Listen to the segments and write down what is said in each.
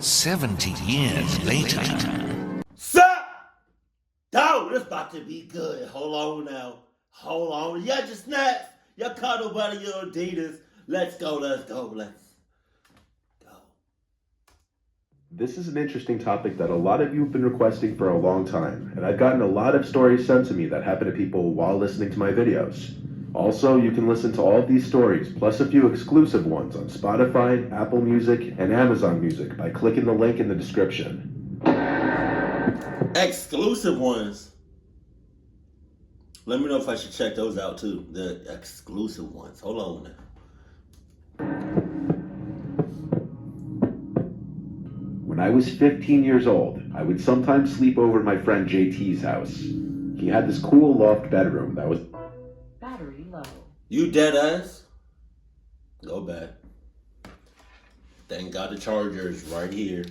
70 years later. Sir! Dog, this about to be good. Hold on now. Hold on. You got your snacks, your cuddle buddy, your Adidas. Let's go. This is an interesting topic that a lot of you have been requesting for a long time, and I've gotten a lot of stories sent to me that happen to people while listening to my videos. Also, you can listen to all of these stories, plus a few exclusive ones on Spotify, Apple Music, and Amazon Music by clicking the link in the description. Exclusive ones. Let me know if I should check those out too. The exclusive ones. Hold on now. When I was 15 years old, I would sometimes sleep over at my friend JT's house. He had this cool loft bedroom that was battery low. You dead ass? Go back. Thank God the charger is right here.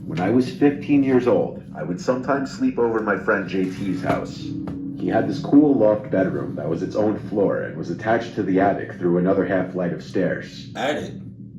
When I was 15 years old, I would sometimes sleep over at my friend JT's house. He had this cool loft bedroom that was its own floor and was attached to the attic through another half flight of stairs. Attic?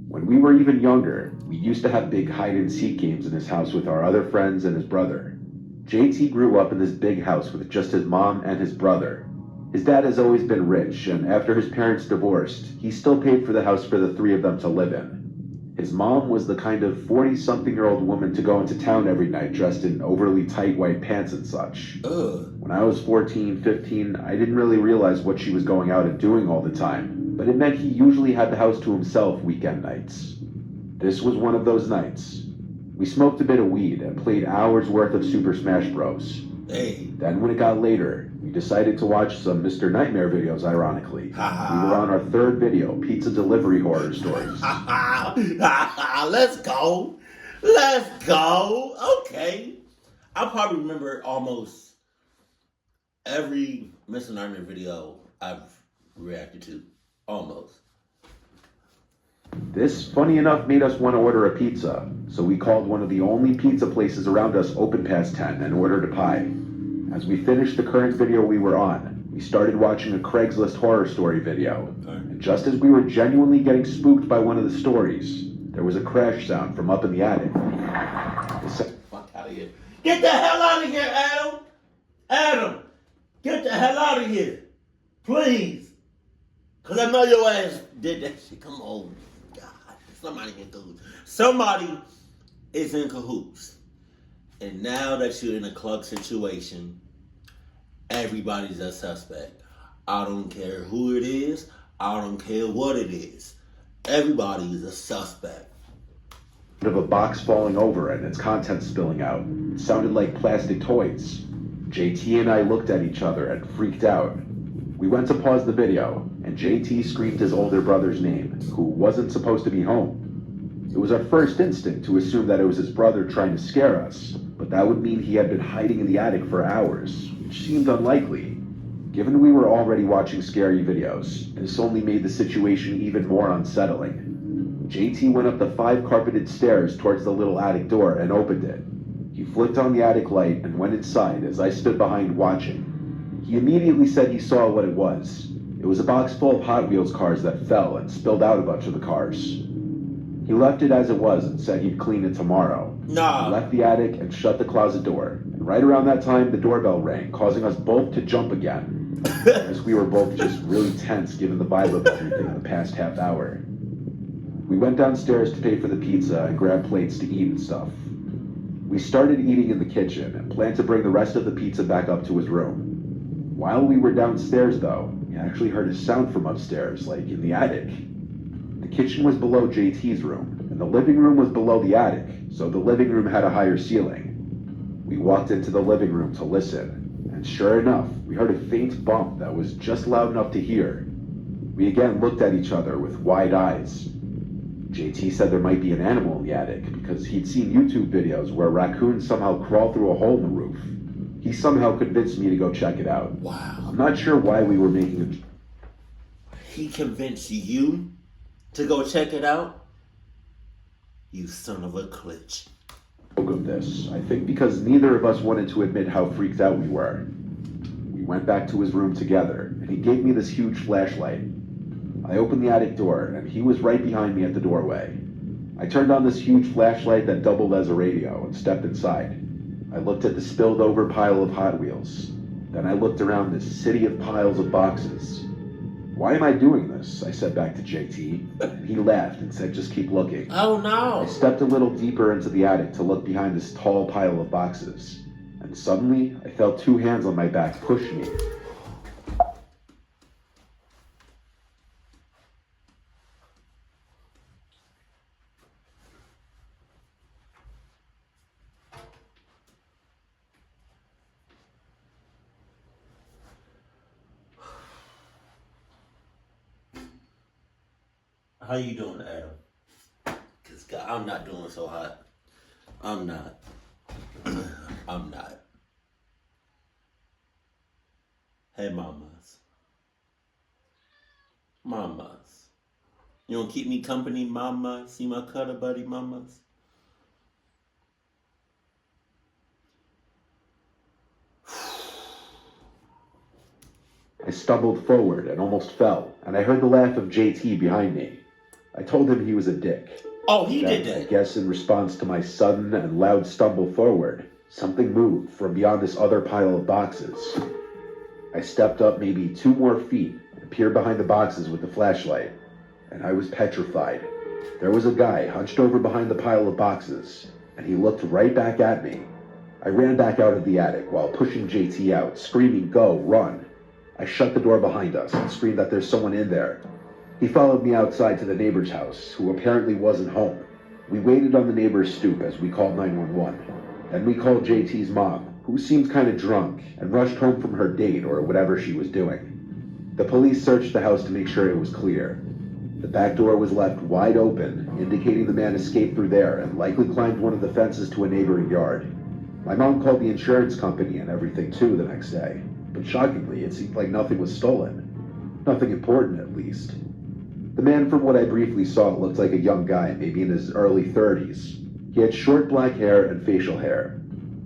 When we were even younger, we used to have big hide-and-seek games in his house with our other friends and his brother. JT grew up in this big house with just his mom and his brother. His dad has always been rich, and after his parents divorced, he still paid for the house for the three of them to live in. His mom was the kind of 40-something-year-old woman to go into town every night dressed in overly tight white pants and such. When I was 14, 15, I didn't really realize what she was going out and doing all the time, but it meant he usually had the house to himself weekend nights. This was one of those nights. We smoked a bit of weed and played hours worth of Super Smash Bros. Hey. Then when it got later, we decided to watch some Mr. Nightmare videos, ironically. We were on our third video, Pizza Delivery Horror Stories. Let's go. Let's go. Okay. I probably remember almost every Mr. Nightmare video I've reacted to. Almost. This, funny enough, made us want to order a pizza, so we called one of the only pizza places around us open past 10 and ordered a pie. As we finished the current video we were on, we started watching a Craigslist horror story video. And just as we were genuinely getting spooked by one of the stories, there was a crash sound from up in the attic. Fuck out of here. Get the hell out of here, Adam! Adam! Get the hell out of here! Please! Because I know your ass did that shit. Come on. God. Somebody in cahoots. Somebody is in cahoots. And now that you're in a club situation, everybody's a suspect. I don't care who it is. I don't care what it is. Everybody is a suspect. Of a box falling over and its contents spilling out. It sounded like plastic toys. JT and I looked at each other and freaked out. We went to pause the video, and JT screamed his older brother's name, who wasn't supposed to be home. It was our first instinct to assume that it was his brother trying to scare us, but that would mean he had been hiding in the attic for hours, which seemed unlikely. Given we were already watching scary videos, this only made the situation even more unsettling. JT went up the 5 carpeted stairs towards the little attic door and opened it. He flicked on the attic light and went inside as I stood behind watching. He immediately said he saw what it was. It was a box full of Hot Wheels cars that fell and spilled out a bunch of the cars. He left it as it was and said he'd clean it tomorrow. Nah. He left the attic and shut the closet door. And right around that time, the doorbell rang, causing us both to jump again. As we were both just really tense given the vibe of everything in the past half hour. We went downstairs to pay for the pizza and grab plates to eat and stuff. We started eating in the kitchen and planned to bring the rest of the pizza back up to his room. While we were downstairs, though, we actually heard a sound from upstairs, like in the attic. The kitchen was below JT's room, and the living room was below the attic, so the living room had a higher ceiling. We walked into the living room to listen, and sure enough, we heard a faint bump that was just loud enough to hear. We again looked at each other with wide eyes. JT said there might be an animal in the attic, because he'd seen YouTube videos where raccoons somehow crawl through a hole in the roof. He somehow convinced me to go check it out. Wow. I'm not sure why we were making a... He convinced you to go check it out? You son of a glitch. ...of this. I think because neither of us wanted to admit how freaked out we were. We went back to his room together, and he gave me this huge flashlight. I opened the attic door, and he was right behind me at the doorway. I turned on this huge flashlight that doubled as a radio and stepped inside. I looked at the spilled over pile of Hot Wheels. Then I looked around this city of piles of boxes. "Why am I doing this?" I said back to JT. He laughed and said, "Just keep looking." Oh no! I stepped a little deeper into the attic to look behind this tall pile of boxes. And suddenly, I felt two hands on my back push me. How you doing, Adam? Cause I'm not doing so hot. I'm not. I'm not. Hey, mamas. Mamas. You don't keep me company, mama? See my cuddle buddy, mamas? I stumbled forward and almost fell, and I heard the laugh of JT behind me. I told him he was a dick. Oh, he Then, did that. I guess in response to my sudden and loud stumble forward, something moved from beyond this other pile of boxes. I stepped up maybe 2 more feet and peered behind the boxes with the flashlight, and I was petrified. There was a guy hunched over behind the pile of boxes, and he looked right back at me. I ran back out of the attic while pushing JT out, screaming, "Go, run!" I shut the door behind us and screamed that there's someone in there. He followed me outside to the neighbor's house, who apparently wasn't home. We waited on the neighbor's stoop as we called 911. Then we called JT's mom, who seemed kind of drunk, and rushed home from her date or whatever she was doing. The police searched the house to make sure it was clear. The back door was left wide open, indicating the man escaped through there and likely climbed one of the fences to a neighboring yard. My mom called the insurance company and everything too the next day, but shockingly, it seemed like nothing was stolen. Nothing important, at least. The man, from what I briefly saw, looked like a young guy, maybe in his early 30s. He had short black hair and facial hair.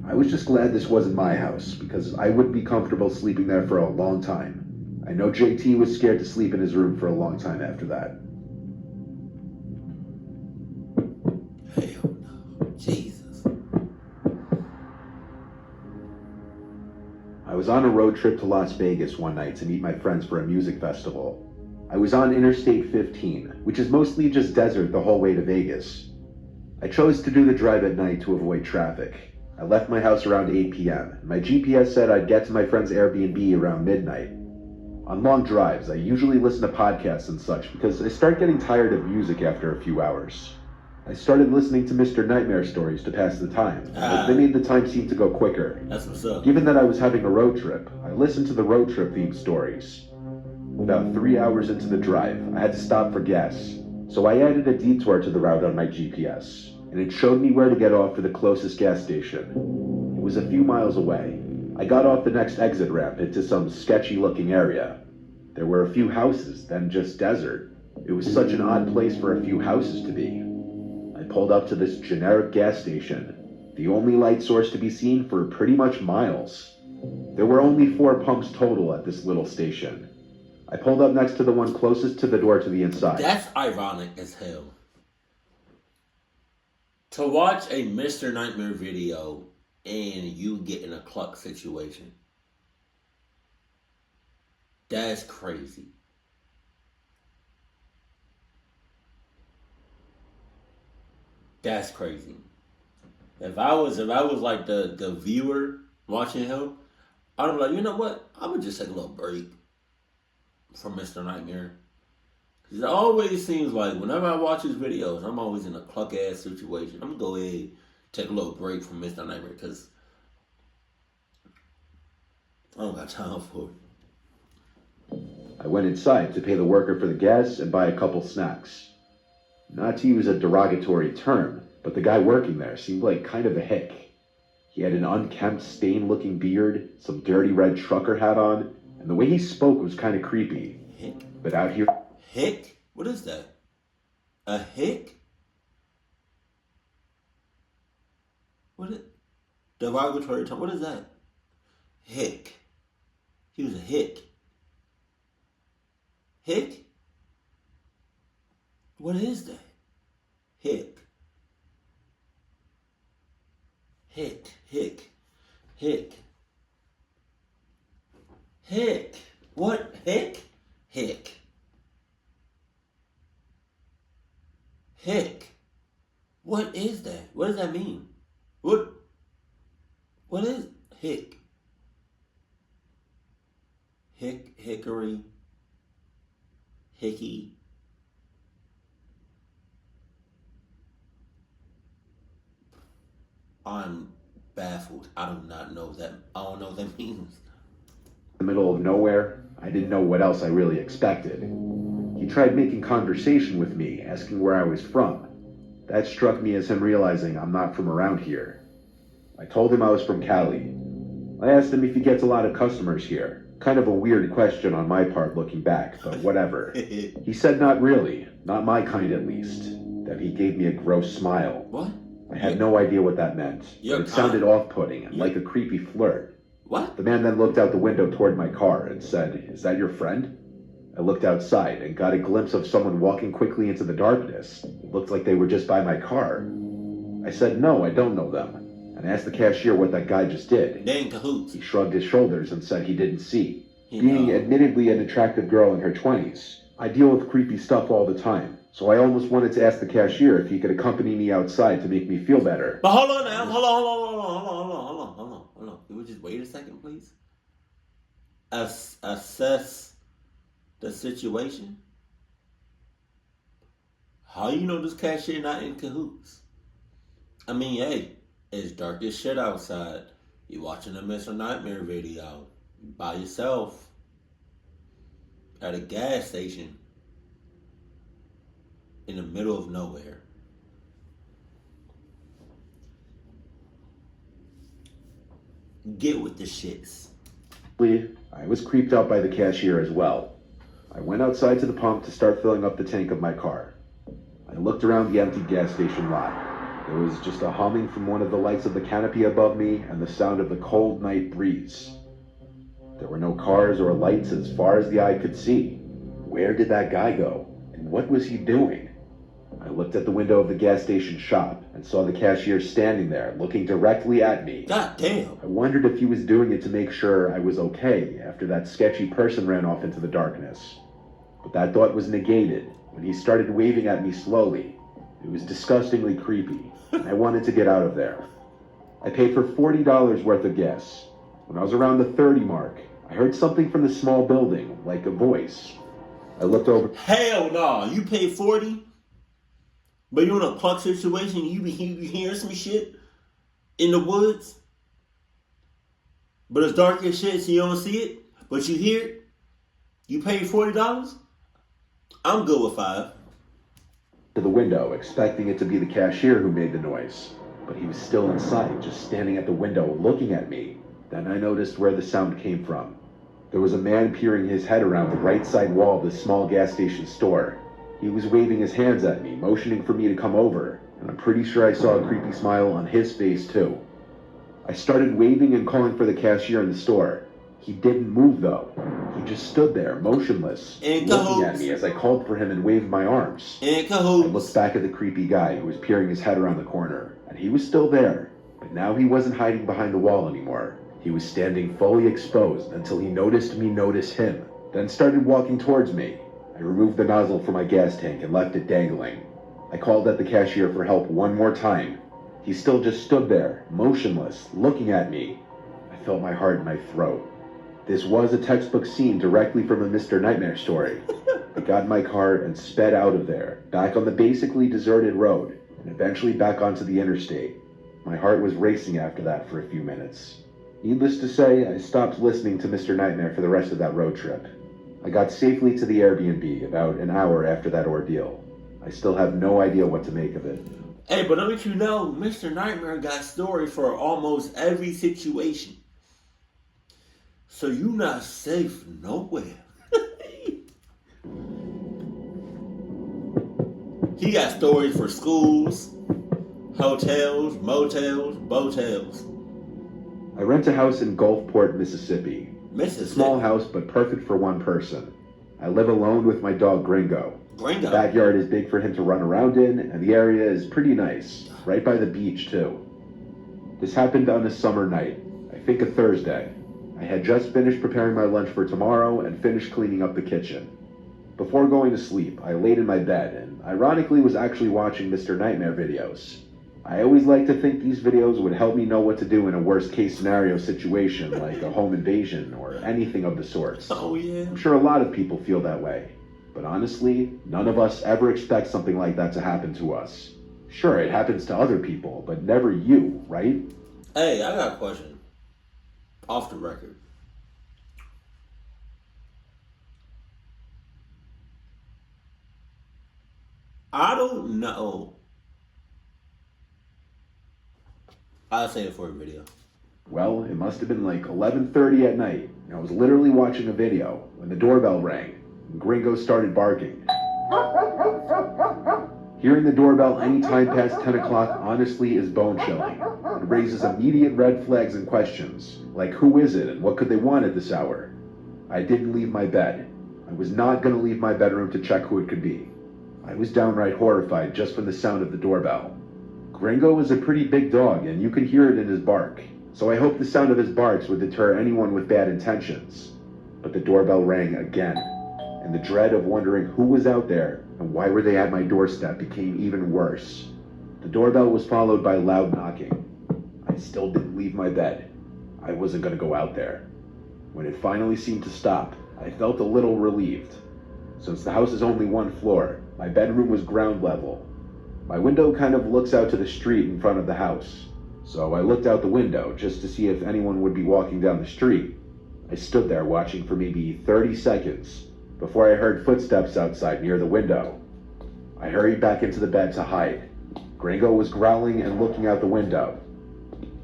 I was just glad this wasn't my house, because I wouldn't be comfortable sleeping there for a long time. I know JT was scared to sleep in his room for a long time after that. Hell no. Jesus. I was on a road trip to Las Vegas one night to meet my friends for a music festival. I was on Interstate 15, which is mostly just desert the whole way to Vegas. I chose to do the drive at night to avoid traffic. I left my house around 8 p.m. and my GPS said I'd get to my friend's Airbnb around midnight. On long drives, I usually listen to podcasts and such because I start getting tired of music after a few hours. I started listening to Mr. Nightmare stories to pass the time, but they made the time seem to go quicker. That's what's up. Given that I was having a road trip, I listened to the road trip themed stories. About 3 hours into the drive, I had to stop for gas, so I added a detour to the route on my GPS, and it showed me where to get off for the closest gas station. It was a few miles away. I got off the next exit ramp into some sketchy-looking area. There were a few houses, then just desert. It was such an odd place for a few houses to be. I pulled up to this generic gas station, the only light source to be seen for pretty much miles. There were only 4 pumps total at this little station. I pulled up next to the one closest to the door to the inside. That's ironic as hell. To watch a Mr. Nightmare video and you get in a cluck situation. That's crazy. That's crazy. If I was like the viewer watching him, I'd be like, you know what? I'm gonna just take a little break from Mr. Nightmare. It always seems like whenever I watch his videos, I'm always in a cluck ass situation. I'm gonna go ahead take a little break from Mr. Nightmare because I don't got time for it. I went inside to pay the worker for the gas and buy a couple snacks. Not to use a derogatory term, but the guy working there seemed like kind of a hick. He had an unkempt, stained-looking beard, some dirty red trucker hat on, and the way he spoke was kind of creepy. Hick? But out here... Hick? What is that? A hick? What is... Derogatory term? What is that? Hick. He was a hick. Hick? What is that? Hick. What? Hick? Hick. What is that? What does that mean? What is hick? Hickory. Hickey. I'm baffled. I do not know that. I don't know what that means. The middle of nowhere, I didn't know what else I really expected. He tried making conversation with me, asking where I was from. That struck me as him realizing I'm not from around here. I told him I was from Cali. I asked him if he gets a lot of customers here. Kind of a weird question on my part looking back, but whatever. He said not really, not my kind at least. Then he gave me a gross smile. What? I had no idea what that meant. But it sounded off-putting and like a creepy flirt. What? The man then looked out the window toward my car and said, "Is that your friend?" I looked outside and got a glimpse of someone walking quickly into the darkness. It looked like they were just by my car. I said, "No, I don't know them," and asked the cashier what that guy just did. They in cahoots. He shrugged his shoulders and said he didn't see. Being admittedly an attractive girl in her 20s, I deal with creepy stuff all the time. So I almost wanted to ask the cashier if he could accompany me outside to make me feel better. But hold on now. Hold on. Can we just wait a second, please? Assess the situation. How you know this cashier not in cahoots? I mean, hey, it's dark as shit outside. You watching a Mr. Nightmare video by yourself at a gas station in the middle of nowhere. Get with the shits. I was creeped out by the cashier as well. I went outside to the pump to start filling up the tank of my car. I looked around the empty gas station lot. There was just a humming from one of the lights of the canopy above me and the sound of the cold night breeze. There were no cars or lights as far as the eye could see. Where did that guy go? And what was he doing? I looked at the window of the gas station shop and saw the cashier standing there, looking directly at me. God damn. I wondered if he was doing it to make sure I was okay after that sketchy person ran off into the darkness. But that thought was negated when he started waving at me slowly. It was disgustingly creepy, and I wanted to get out of there. I paid for $40 worth of gas. When I was around the 30 mark, I heard something from the small building, like a voice. I looked over. Hell no. You paid 40? But you're in a punk situation, you be hearing some shit in the woods. But it's dark as shit, so you don't see it. But you hear it. You paid $40? I'm good with $5. To the window, expecting it to be the cashier who made the noise. But he was still inside, just standing at the window, looking at me. Then I noticed where the sound came from. There was a man peering his head around the right side wall of the small gas station store. He was waving his hands at me, motioning for me to come over, and I'm pretty sure I saw a creepy smile on his face too. I started waving and calling for the cashier in the store. He didn't move though. He just stood there, motionless, looking at me as I called for him and waved my arms. I looked back at the creepy guy who was peering his head around the corner, and he was still there, but now he wasn't hiding behind the wall anymore. He was standing fully exposed until he noticed me notice him, then started walking towards me. I removed the nozzle from my gas tank and left it dangling. I called at the cashier for help one more time. He still just stood there, motionless, looking at me. I felt my heart in my throat. This was a textbook scene directly from a Mr. Nightmare story. I got in my car and sped out of there, back on the basically deserted road, and eventually back onto the interstate. My heart was racing after that for a few minutes. Needless to say, I stopped listening to Mr. Nightmare for the rest of that road trip. I got safely to the Airbnb about an hour after that ordeal. I still have no idea what to make of it. Hey, but let you know, Mr. Nightmare got stories for almost every situation. So you not safe nowhere. He got stories for schools, hotels, motels, botels. I rent a house in Gulfport, Mississippi. Mississippi. Small house, but perfect for one person. I live alone with my dog Gringo. The Gringo. backyard is big for him to run around in, and the area is pretty nice, right by the beach too. This happened on a summer night, I think a Thursday. I had just finished preparing my lunch for tomorrow and finished cleaning up the kitchen. Before going to sleep, I laid in my bed and ironically was actually watching Mr. Nightmare videos. I always like to think these videos would help me know what to do in a worst case scenario situation like a home invasion or anything of the sorts. Oh, yeah. I'm sure a lot of people feel that way. But honestly, none of us ever expect something like that to happen to us. Sure, it happens to other people, but never you, right? Hey, I got a question. Off the record. I don't know. I'll say it for a video. Well, it must have been like 11:30 at night. I was literally watching a video when the doorbell rang and Gringo started barking. Hearing the doorbell any time past 10 o'clock honestly is bone-chilling. It raises immediate red flags and questions, like who is it and what could they want at this hour? I didn't leave my bed. I was not going to leave my bedroom to check who it could be. I was downright horrified just from the sound of the doorbell. Gringo is a pretty big dog and you could hear it in his bark, so I hoped the sound of his barks would deter anyone with bad intentions. But the doorbell rang again, and the dread of wondering who was out there and why were they at my doorstep became even worse. The doorbell was followed by loud knocking. I still didn't leave my bed. I wasn't going to go out there. When it finally seemed to stop, I felt a little relieved. Since the house is only one floor, my bedroom was ground level. My window kind of looks out to the street in front of the house, so I looked out the window just to see if anyone would be walking down the street. I stood there watching for maybe 30 seconds before I heard footsteps outside near the window. I hurried back into the bed to hide. Gringo was growling and looking out the window.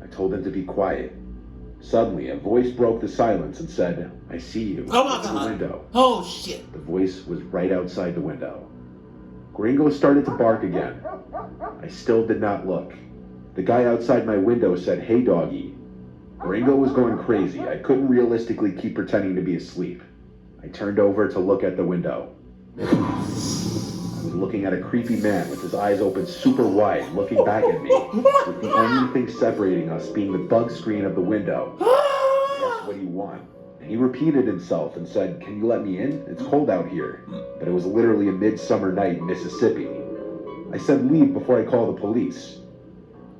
I told him to be quiet. Suddenly, a voice broke the silence and said, "I see you." Oh my Look at God. the window. Oh shit. The voice was right outside the window. Gringo started to bark again. I still did not look. The guy outside my window said, "Hey doggy." Gringo was going crazy. I couldn't realistically keep pretending to be asleep. I turned over to look at the window. I was looking at a creepy man with his eyes open super wide, looking back at me, with the only thing separating us being the bug screen of the window. I asked, "What do you want?" And he repeated himself and said, "Can you let me in? It's cold out here." But it was literally a midsummer night in Mississippi. I said leave before I call the police.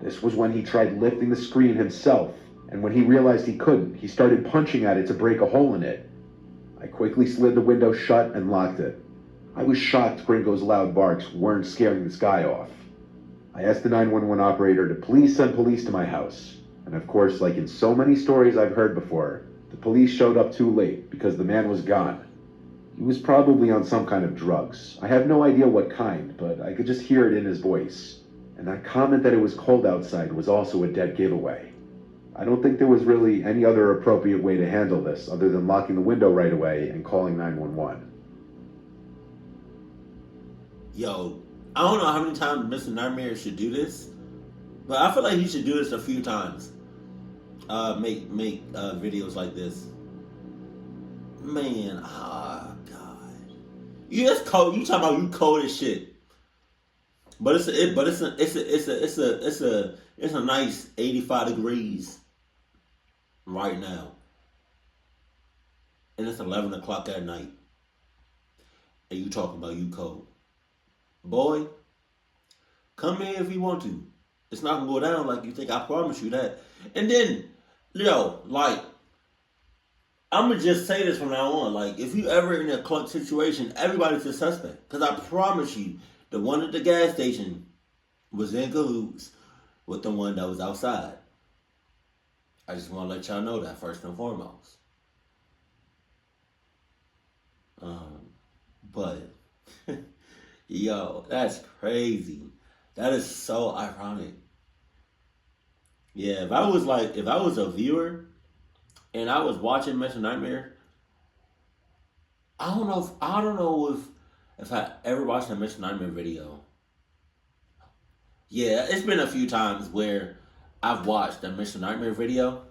This was when he tried lifting the screen himself, and when he realized he couldn't, he started punching at it to break a hole in it. I quickly slid the window shut and locked it. I was shocked Gringo's loud barks weren't scaring this guy off. I asked the 911 operator to please send police to my house. And of course, like in so many stories I've heard before, the police showed up too late because the man was gone. He was probably on some kind of drugs. I have no idea what kind, but I could just hear it in his voice. And that comment that it was cold outside was also a dead giveaway. I don't think there was really any other appropriate way to handle this other than locking the window right away and calling 911. Yo, I don't know how many times Mr. Nightmare should do this, but I feel like he should do this a few times. Make videos like this. Man, God, you just cold. You talking about you cold as shit. But it's a nice 85 degrees right now, and it's 11 o'clock at night, and you talking about you cold. Boy, come in if you want to. It's not gonna go down like you think. I promise you that. And then, like, I'm gonna just say this from now on. Like, if you ever in a clutch situation, everybody's a suspect. Cause I promise you, the one at the gas station was in cahoots with the one that was outside. I just want to let y'all know that first and foremost. But yo, that's crazy. That is so ironic. Yeah, if I was a viewer and I was watching Mr. Nightmare, I don't know if I ever watched a Mr. Nightmare video. Yeah, it's been a few times where I've watched a Mr. Nightmare video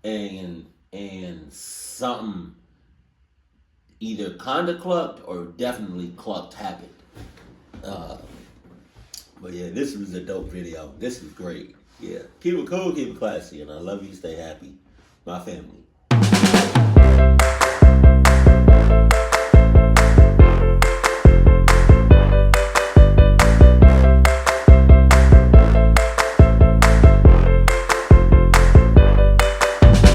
and something either kinda clucked or definitely clucked happened. But yeah, this was a dope video. This is great. Yeah. Keep it cool, keep it classy, and I love you. Stay happy. My family.